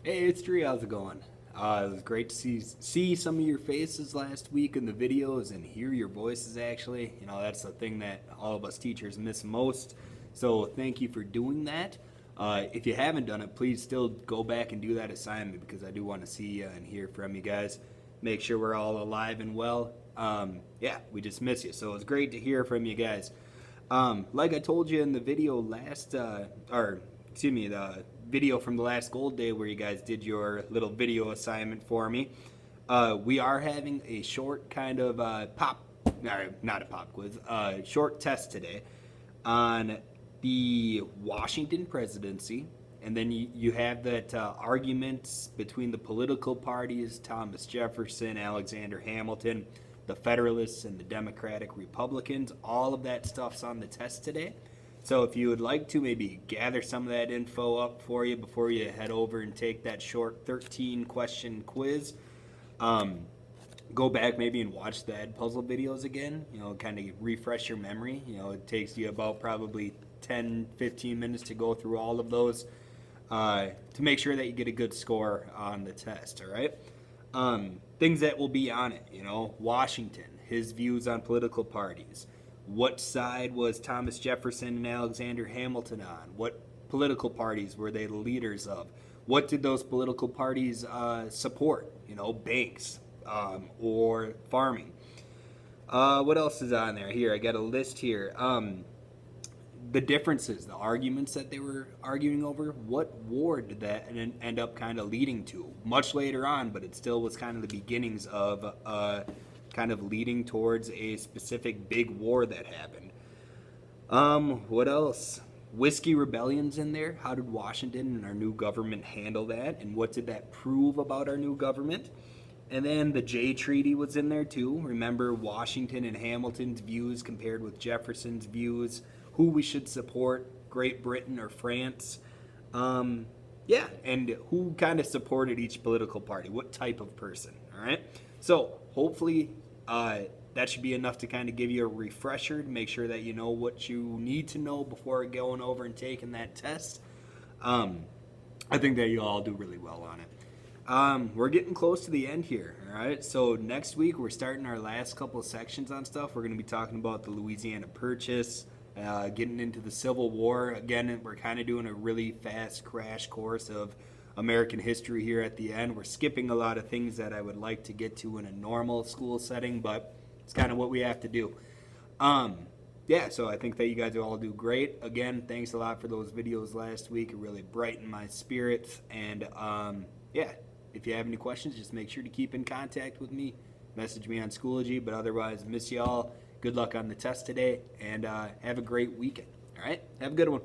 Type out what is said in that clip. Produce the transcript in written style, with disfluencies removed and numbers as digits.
Hey, it's Tree. How's it going? It was great to see some of your faces last week in the videos and hear your voices. Actually, that's the thing that all of us teachers miss most. So thank you for doing that. If you haven't done it, please still go back and do that assignment because I do want to see you and hear from you guys. Make sure we're all alive and well. Yeah, we just miss you. So it's great to hear from you guys. Like I told you in the video the video from the last gold day where you guys did your little video assignment for me. We are having a short kind of not a pop quiz, short test today on the Washington presidency. And then you have that arguments between the political parties, Thomas Jefferson, Alexander Hamilton, the Federalists, and the Democratic Republicans. All of that stuff's on the test today. So if you would like to maybe gather some of that info up for you before you head over and take that short 13-question quiz, go back maybe and watch the Ed Puzzle videos again, kind of refresh your memory. It takes you about probably 10, 15 minutes to go through all of those to make sure that you get a good score on the test, all right? Things that will be on it, Washington, his views on political parties. What side was Thomas Jefferson and Alexander Hamilton on? What political parties were they the leaders of? What did those political parties support? Banks or farming. What else is on there? Here, I got a list here. The differences, the arguments that they were arguing over. What war did that end up kind of leading to? Much later on, but it still was kind of the beginnings of kind of leading towards a specific big war that happened. What else? Whiskey rebellions in there. How did Washington and our new government handle that? And what did that prove about our new government? And then the Jay Treaty was in there too. Remember Washington and Hamilton's views compared with Jefferson's views. Who we should support, Great Britain or France. Yeah, and who kind of supported each political party. What type of person, all right? So hopefully that should be enough to kind of give you a refresher to make sure that you know what you need to know before going over and taking that test. I think that you'll all do really well on it. We're getting close to the end here, all right? So next week we're starting our last couple of sections on stuff. We're going to be talking about the Louisiana Purchase, getting into the Civil War. Again, we're kind of doing a really fast crash course of American history here at the end. We're skipping a lot of things that I would like to get to in a normal school setting, but it's kind of what we have to do. Yeah, so I think that you guys will all do great. Again, thanks a lot for those videos last week. It really brightened my spirits. And yeah, if you have any questions, just make sure to keep in contact with me. Message me on Schoology, but otherwise, miss you all. Good luck on the test today, and have a great weekend. All right? Have a good one.